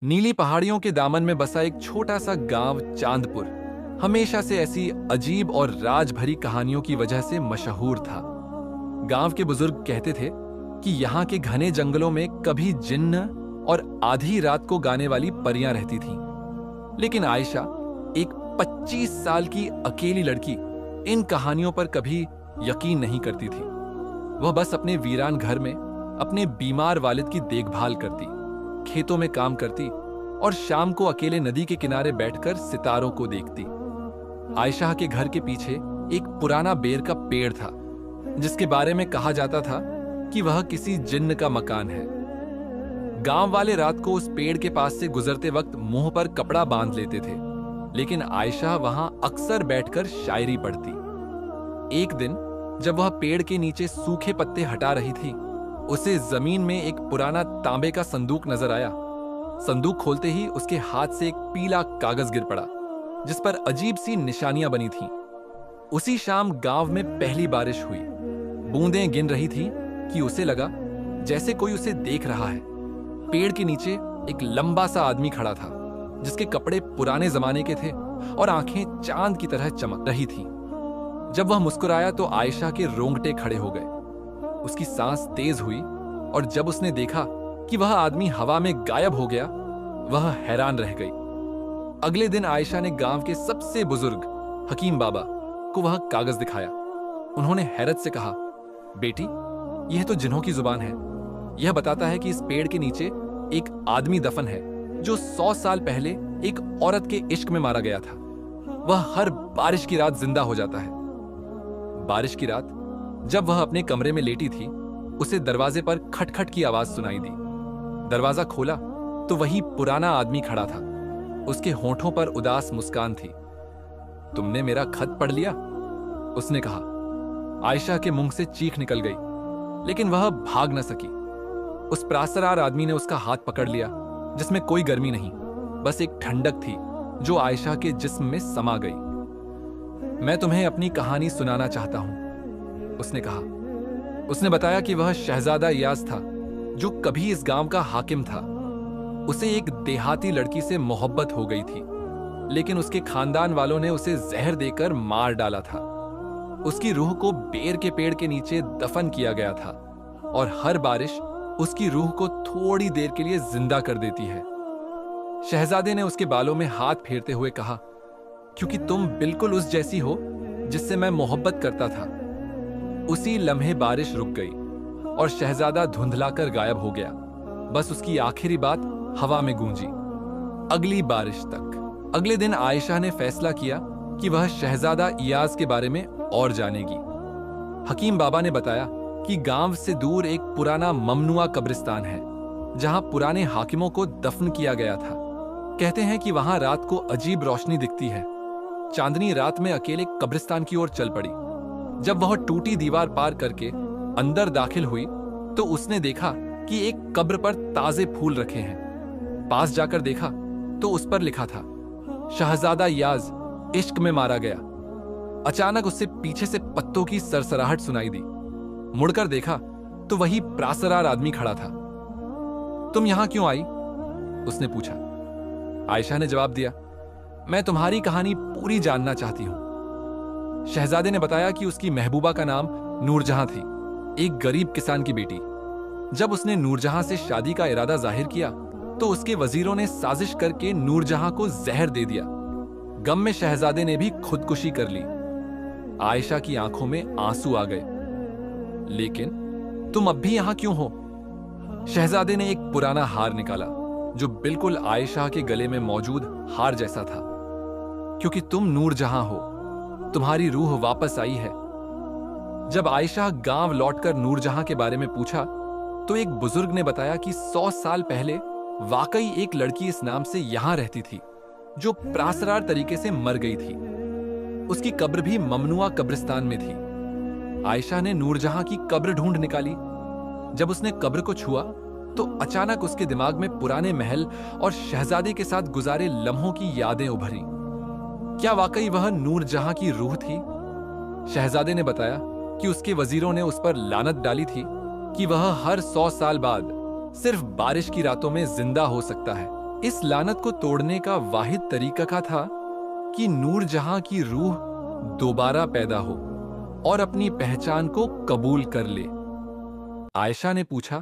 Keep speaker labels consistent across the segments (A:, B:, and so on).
A: नीली पहाड़ियों के दामन में बसा एक छोटा सा गांव चांदपुर हमेशा से ऐसी अजीब और राज भरी कहानियों की वजह से मशहूर था। गांव के बुजुर्ग कहते थे कि यहाँ के घने जंगलों में कभी जिन्न और आधी रात को गाने वाली परियां रहती थीं। लेकिन आयशा, एक 25 साल की अकेली लड़की, इन कहानियों पर कभी यकीन नहीं करती थी। वह बस अपने वीरान घर में अपने बीमार वालिद की देखभाल करती, खेतों में काम करती और शाम को अकेले नदी के किनारे बैठकर सितारों को देखती। आयशा के घर के पीछे एक पुराना बेर का पेड़ था, जिसके बारे में कहा जाता था कि वह किसी जिन्न का मकान है। गांव वाले रात को उस पेड़ के पास से गुजरते वक्त मुंह पर कपड़ा बांध लेते थे, लेकिन आयशा वहां अक्सर बैठकर शायरी पढ़ती। एक दिन जब वह पेड़ के नीचे सूखे पत्ते हटा रही थी, उसे जमीन में एक पुराना तांबे का संदूक नजर आया। संदूक खोलते ही उसके हाथ से एक पीला कागज गिर पड़ा, जिस पर अजीब सी निशानियां बनी थीं। उसी शाम गांव में पहली बारिश हुई। बूंदें गिन रही थीं कि उसे लगा जैसे कोई उसे देख रहा है। पेड़ के नीचे एक लंबा सा आदमी खड़ा था, जिसके कपड़े पुराने जमाने के थे और आंखें चांद की तरह चमक रही थीं। जब वह मुस्कुराया तो आयशा के रोंगटे खड़े हो गए। उसकी सांस तेज हुई और जब उसने देखा कि वह आदमी हवा में गायब हो गया, वह हैरान रह गई। अगले दिन आयशा ने गांव के सबसे बुजुर्ग हकीम बाबा को वह कागज दिखाया। उन्होंने हैरत से कहा, बेटी, यह तो जिन्हों की जुबान है। यह बताता है कि इस पेड़ के नीचे एक आदमी दफन है जो 100 साल पहले एक औरत के इश्क में मारा गया था। वह हर बारिश की रात जिंदा हो जाता है। बारिश की रात जब वह अपने कमरे में लेटी थी, उसे दरवाजे पर खटखट की आवाज सुनाई दी। दरवाजा खोला तो वही पुराना आदमी खड़ा था। उसके होंठों पर उदास मुस्कान थी। तुमने मेरा खत पढ़ लिया? उसने कहा। आयशा के मुंह से चीख निकल गई, लेकिन वह भाग न सकी। उस प्रासरार आदमी ने उसका हाथ पकड़ लिया, जिसमें कोई गर्मी नहीं, बस एक ठंडक थी जो आयशा के जिस्म में समा गई। मैं तुम्हें अपनी कहानी सुनाना चाहता हूं, उसने कहा। उसने बताया कि वह शहजादा इयाज था, जो कभी इस गांव का हाकिम था। उसे एक देहाती लड़की से मोहब्बत हो गई थी, लेकिन उसके खानदान वालों ने उसे जहर देकर मार डाला था। उसकी रूह को बेर के पेड़ के नीचे दफन किया गया था और हर बारिश उसकी रूह को थोड़ी देर के लिए जिंदा कर देती है। शहजादे ने उसके बालों में हाथ फेरते हुए कहा, क्योंकि तुम बिल्कुल उस जैसी हो जिससे मैं मोहब्बत करता था। उसी लम्हे बारिश रुक गई और शहजादा धुंधलाकर गायब हो गया। बस उसकी आखिरी बात हवा में गूंजी, अगली बारिश तक। अगले दिन आयशा ने फैसला किया कि वह शहजादा इयाज के बारे में और जानेगी। हकीम बाबा ने बताया कि गांव से दूर एक पुराना ममनुआ कब्रिस्तान है, जहां पुराने हाकिमों को दफन किया गया था। कहते हैं कि वहां रात को अजीब रोशनी दिखती है। चांदनी रात में अकेले कब्रिस्तान की ओर चल पड़ी। जब वह टूटी दीवार पार करके अंदर दाखिल हुई तो उसने देखा कि एक कब्र पर ताजे फूल रखे हैं। पास जाकर देखा तो उस पर लिखा था, शहजादा इयाज इश्क में मारा गया। अचानक उससे पीछे से पत्तों की सरसराहट सुनाई दी। मुड़कर देखा तो वही प्रासरार आदमी खड़ा था। तुम यहां क्यों आई? उसने पूछा। आयशा ने जवाब दिया, मैं तुम्हारी कहानी पूरी जानना चाहती हूं। शहजादे ने बताया कि उसकी महबूबा का नाम नूरजहां थी, एक गरीब किसान की बेटी। जब उसने नूरजहां से शादी का इरादा जाहिर किया तो उसके वजीरों ने साजिश करके नूरजहां को जहर दे दिया। गम में शहजादे ने भी खुदकुशी कर ली। आयशा की आंखों में आंसू आ गए। लेकिन तुम अब भी यहां क्यों हो? शहजादे ने एक पुराना हार निकाला, जो बिल्कुल आयशा के गले में मौजूद हार जैसा था। क्योंकि तुम नूरजहां हो, तुम्हारी रूह वापस आई है। जब आयशा गांव लौटकर नूरजहां के बारे में पूछा तो एक बुजुर्ग ने बताया कि 100 साल पहले वाकई एक लड़की इस नाम से यहां रहती थी, जो प्रासरार तरीके से मर गई थी। उसकी कब्र भी ममनुआ कब्रिस्तान में थी। आयशा ने नूरजहां की कब्र ढूंढ निकाली। जब उसने कब्र को छुआ तो अचानक उसके दिमाग में पुराने महल और शहजादे के साथ गुजारे लम्हों की यादें उभरी। क्या वाकई वह नूरजहां की रूह थी? शहजादे ने बताया कि उसके वजीरों ने उस पर लानत डाली थी, कि वह हर 100 साल बाद सिर्फ बारिश की रातों में जिंदा हो सकता है। इस लानत को तोड़ने का वाहिद तरीका का था कि नूरजहां की रूह दोबारा पैदा हो और अपनी पहचान को कबूल कर ले। आयशा ने पूछा,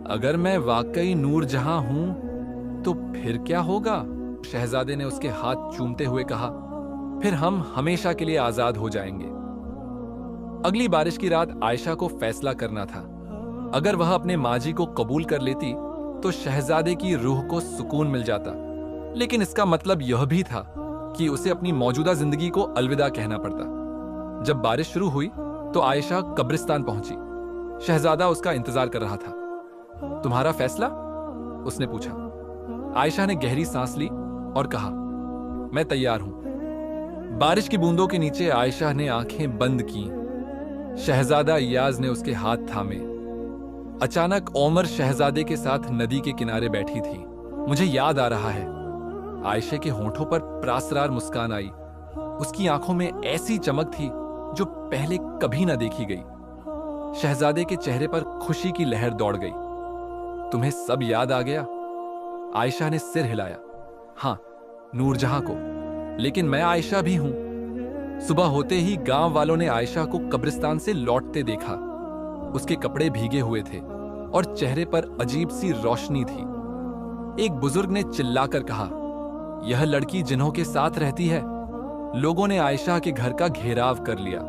A: अगर मैं वाकई नूरजहां हूं तो फिर क्या होगा? शहजादे ने उसके हाथ चूमते हुए कहा, फिर हम हमेशा के लिए आजाद हो जाएंगे। अगली बारिश की रात आयशा को फैसला करना था। अगर वह अपने माजी को कबूल कर लेती तो शहजादे की रूह को सुकून मिल जाता, लेकिन इसका मतलब यह भी था कि उसे अपनी मौजूदा जिंदगी को अलविदा कहना पड़ता। जब बारिश शुरू हुई तो आयशा कब्रिस्तान पहुंची। शहजादा उसका इंतजार कर रहा था। तुम्हारा फैसला? उसने पूछा। आयशा ने गहरी सांस ली और कहा, मैं तैयार हूं। बारिश की बूंदों के नीचे आयशा ने आंखें बंद की। शहजादा इयाज ने उसके हाथ थामे। अचानक ओमर शहजादे के साथ नदी के किनारे बैठी थी। मुझे याद आ रहा है। आयशा के होंठों पर प्रासरार मुस्कान आई। उसकी आंखों में ऐसी चमक थी जो पहले कभी न देखी गई। शहजादे के चेहरे पर खुशी की लहर दौड़ गई। तुम्हें सब याद आ गया? आयशा ने सिर हिलाया। हां, नूरजहां को, लेकिन मैं आयशा भी हूं। सुबह होते ही गांव वालों ने आयशा को कब्रिस्तान से लौटते देखा। उसके कपड़े भीगे हुए थे और चेहरे पर अजीब सी रोशनी थी। एक बुजुर्ग ने चिल्लाकर कहा, यह लड़की जिन्हों के साथ रहती है। लोगों ने आयशा के घर का घेराव कर लिया।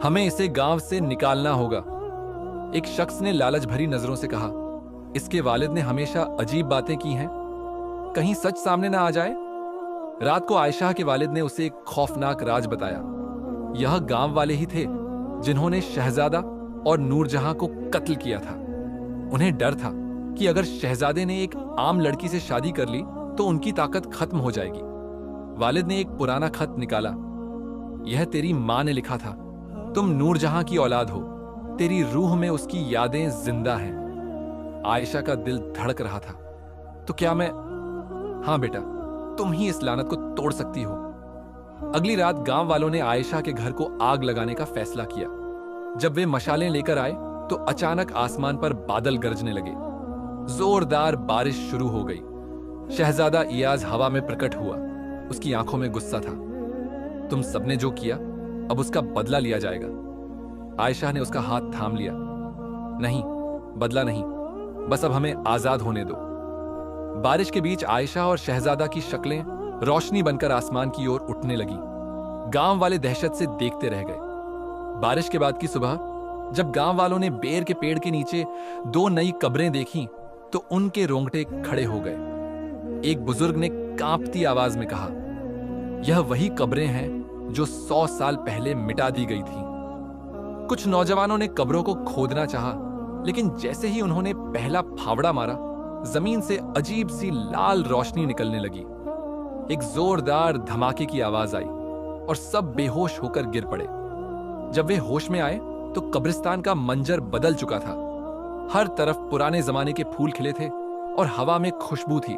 A: हमें इसे गांव से निकालना होगा। एक शख्स ने लालच भरी नजरों से कहा, इसके वालिद ने हमेशा अजीब बातें की हैं, कहीं सच सामने ना आ जाए। रात को आयशा के वालिद ने उसे एक खौफनाक राज बताया। यह गांव वाले ही थे जिन्होंने शहजादा और नूरजहां को कत्ल किया था। उन्हें डर था कि अगर शहजादे ने एक आम लड़की से शादी कर ली तो उनकी ताकत खत्म हो जाएगी। वालिद ने एक पुराना खत निकाला। यह तेरी मां ने लिखा था, तुम नूरजहां की औलाद हो, तेरी रूह में उसकी यादें जिंदा हैं। आयशा का दिल धड़क रहा था। तो क्या मैं? हां बेटा, तुम ही इस लानत को तोड़ सकती हो। अगली रात गांव वालों ने आयशा के घर को आग लगाने का फैसला किया। जब वे मशालें लेकर आए तो अचानक आसमान पर बादल गरजने लगे। जोरदार बारिश शुरू हो गई। शहजादा इयाज हवा में प्रकट हुआ। उसकी आंखों में गुस्सा था। तुम सबने जो किया, अब उसका बदला लिया जाएगा। आयशा ने उसका हाथ थाम लिया। नहीं, बदला नहीं, बस अब हमें आजाद होने दो। बारिश के बीच आयशा और शहजादा की शक्लें रोशनी बनकर आसमान की ओर उठने लगी। गांव वाले दहशत से देखते रह गए। बारिश के बाद की सुबह जब गांव वालों ने बेर के पेड़ के नीचे 2 नई कब्रें देखीं, तो उनके रोंगटे खड़े हो गए। एक बुजुर्ग ने कांपती आवाज में कहा, यह वही कब्रें हैं जो 100 साल पहले मिटा दी गई थीं। कुछ नौजवानों ने कब्रों को खोदना चाहा, लेकिन जैसे ही उन्होंने पहला फावड़ा मारा, जमीन से अजीब सी लाल रोशनी निकलने लगी। एक जोरदार धमाके की आवाज आई और सब बेहोश होकर गिर पड़े। जब वे होश में आए तो कब्रिस्तान का मंजर बदल चुका था। हर तरफ पुराने जमाने के फूल खिले थे और हवा में खुशबू थी।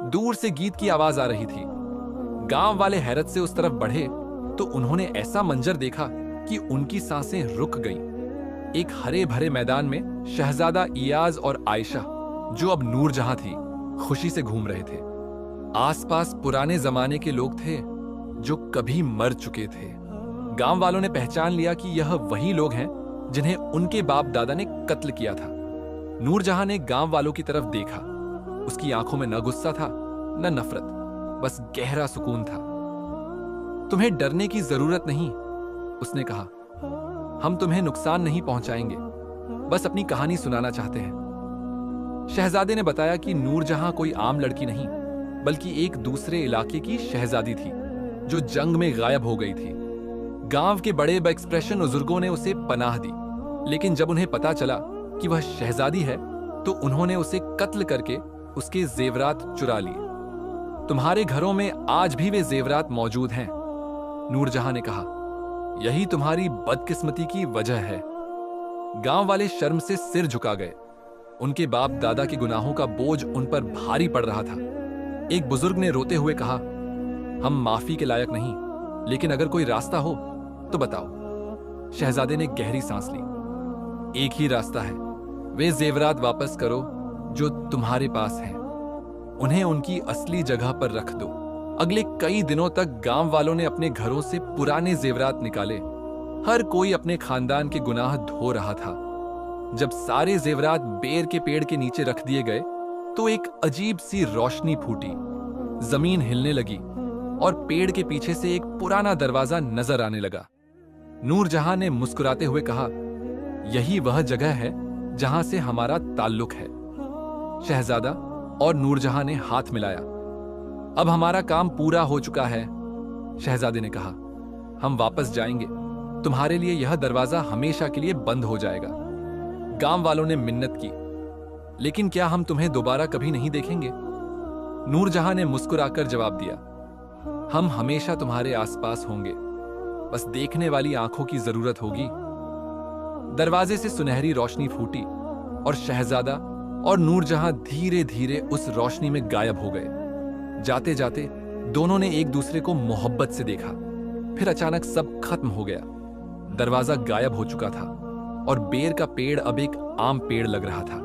A: दूर से गीत की आवाज आ रही थी। गांव वाले हैरत से उस तरफ बढ़े तो उन्होंने ऐसा मंजर देखा कि उनकी सांसें रुक गईं। एक हरे भरे मैदान में शहजादा इयाज और आयशा, जो अब नूरजहां थी, खुशी से घूम रहे थे। आसपास पुराने जमाने के लोग थे जो कभी मर चुके थे। गांव वालों ने पहचान लिया कि यह वही लोग हैं जिन्हें उनके बाप दादा ने कत्ल किया था। नूरजहां ने गांव वालों की तरफ देखा। उसकी आंखों में न गुस्सा था न नफरत, बस गहरा सुकून था। तुम्हें डरने की जरूरत नहीं, उसने कहा। हम तुम्हें नुकसान नहीं पहुंचाएंगे, बस अपनी कहानी सुनाना चाहते हैं। शहजादे ने बताया कि नूरजहां कोई आम लड़की नहीं, बल्कि एक दूसरे इलाके की शहजादी थी जो जंग में गायब हो गई थी। गांव के बड़े एक्सप्रेशन बुजुर्गों ने उसे पनाह दी, लेकिन जब उन्हें पता चला कि वह शहजादी है तो उन्होंने उसे कत्ल करके उसके जेवरात चुरा लिए। तुम्हारे घरों में आज भी वे जेवरात मौजूद हैं, नूरजहां ने कहा। यही तुम्हारी बदकिस्मती की वजह है। गांव वाले शर्म से सिर झुका गए। उनके बाप दादा के गुनाहों का बोझ उन पर भारी पड़ रहा था। एक बुजुर्ग ने रोते हुए कहा, हम माफी के लायक नहीं, लेकिन अगर कोई रास्ता हो तो बताओ। शहजादे ने गहरी सांस ली। एक ही रास्ता है, वे जेवरात वापस करो जो तुम्हारे पास हैं। उन्हें उनकी असली जगह पर रख दो। अगले कई दिनों तक गांव वालों ने अपने घरों से पुराने जेवरात निकाले। हर कोई अपने खानदान के गुनाह धो रहा था। जब सारे जेवरात बेर के पेड़ के नीचे रख दिए गए तो एक अजीब सी रोशनी फूटी, जमीन हिलने लगी और पेड़ के पीछे से एक पुराना दरवाजा नजर आने लगा। नूरजहां ने मुस्कुराते हुए कहा, यही वह जगह है जहां से हमारा ताल्लुक है। शहजादा और नूरजहां ने हाथ मिलाया। अब हमारा काम पूरा हो चुका है, शहजादे ने कहा। हम वापस जाएंगे, तुम्हारे लिए यह दरवाजा हमेशा के लिए बंद हो जाएगा। गांव वालों ने मिन्नत की, लेकिन क्या हम तुम्हें दोबारा कभी नहीं देखेंगे? नूरजहां ने मुस्कुराकर जवाब दिया, हम हमेशा तुम्हारे आसपास होंगे, बस देखने वाली आंखों की जरूरत होगी। दरवाजे से सुनहरी रोशनी फूटी और शहजादा और नूरजहां धीरे धीरे उस रोशनी में गायब हो गए। जाते जाते दोनों ने एक दूसरे को मोहब्बत से देखा। फिर अचानक सब खत्म हो गया। दरवाजा गायब हो चुका था और बेर का पेड़ अब एक आम पेड़ लग रहा था।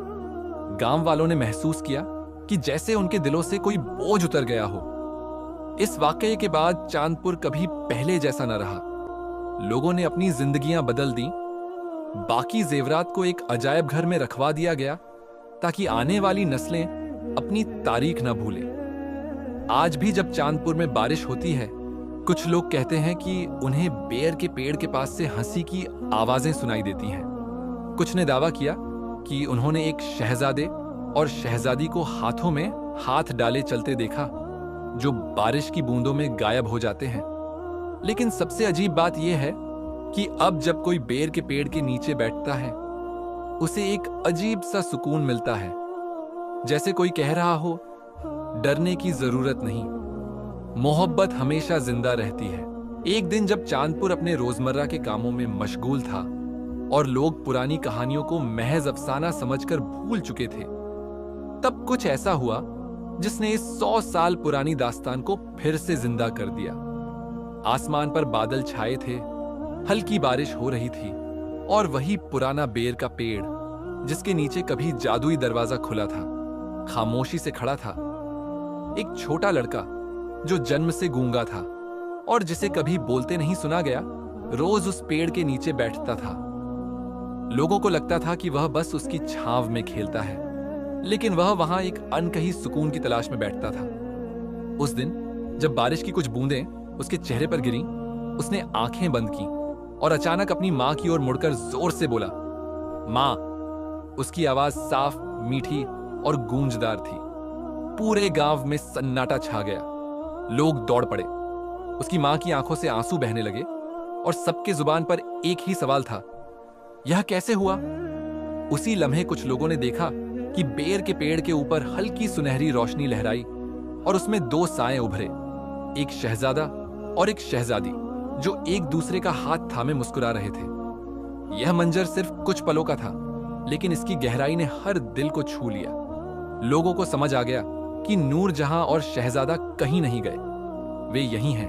A: गांव वालों ने महसूस किया कि जैसे उनके दिलों से कोई बोझ उतर गया हो। इस वाकये के बाद चांदपुर कभी पहले जैसा न रहा। लोगों ने अपनी जिंदगियां बदल दी। बाकी जेवरात को एक अजायब घर में रखवा दिया गया ताकि आने वाली नस्लें अपनी तारीख न भूलें। आज भी जब चांदपुर में बारिश होती है, कुछ लोग कहते हैं कि उन्हें बेर के पेड़ के पास से हंसी की आवाजें सुनाई देती हैं। कुछ ने दावा किया कि उन्होंने एक शहजादे और शहजादी को हाथों में हाथ डाले चलते देखा, जो बारिश की बूंदों में गायब हो जाते हैं। लेकिन सबसे अजीब बात यह है कि अब जब कोई बेर के पेड़ के नीचे बैठता है, उसे एक अजीब सा सुकून मिलता है, जैसे कोई कह रहा हो, डरने की जरूरत नहीं, मोहब्बत हमेशा जिंदा रहती है। एक दिन जब चांदपुर अपने रोजमर्रा के कामों में मशगूल था और लोग पुरानी कहानियों को महज अफसाना समझकर भूल चुके थे, तब कुछ ऐसा हुआ जिसने इस 100 साल पुरानी दास्तान को फिर से जिंदा कर दिया। आसमान पर बादल छाए थे, हल्की बारिश हो रही थी और वही पुराना बेर का पेड़ जिसके नीचे कभी जादुई दरवाजा खुला था, खामोशी से खड़ा था। एक छोटा लड़का जो जन्म से गूंगा था और जिसे कभी बोलते नहीं सुना गया, रोज उस पेड़ के नीचे बैठता था। लोगों को लगता था कि वह बस उसकी छांव में खेलता है, लेकिन वह वहां एक अनकही सुकून की तलाश में बैठता था। उस दिन जब बारिश की कुछ बूंदें उसके चेहरे पर गिरीं, उसने आंखें बंद की और अचानक अपनी मां की ओर मुड़कर जोर से बोला, मां। उसकी आवाज साफ, मीठी और गूंजदार थी। पूरे गांव में सन्नाटा छा गया। लोग दौड़ पड़े। उसकी मां की आंखों से आंसू बहने लगे और सबके जुबान पर एक ही सवाल था, यह कैसे हुआ? उसी लम्हे कुछ लोगों ने देखा कि बेर के पेड़ के ऊपर हल्की सुनहरी रोशनी लहराई और उसमें 2 साएं उभरे, एक शहजादा और एक शहजादी, जो एक दूसरे का हाथ थामे मुस्कुरा रहे थे। यह मंजर सिर्फ कुछ पलों का था, लेकिन इसकी गहराई ने हर दिल को छू लिया। लोगों को समझ आ गया कि नूरजहां और शहजादा कहीं नहीं गए, वे यहीं हैं,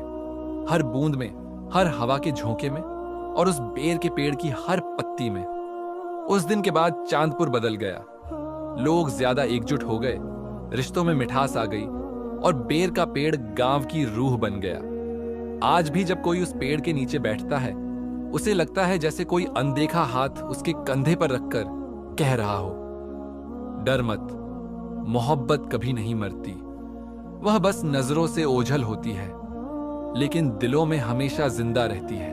A: हर बूंद में, हर हवा के झोंके में और उस बेर के पेड़ की हर पत्ती में। उस दिन के बाद चांदपुर बदल गया। लोग ज्यादा एकजुट हो गए, रिश्तों में मिठास आ गई और बेर का पेड़ गांव की रूह बन गया। आज भी जब कोई उस पेड़ के नीचे बैठता है, उसे लगता है जैसे कोई अनदेखा हाथ उसके कंधे पर रखकर कह रहा हो, डर मत, मोहब्बत कभी नहीं मरती, वह बस नजरों से ओझल होती है, लेकिन दिलों में हमेशा जिंदा रहती है।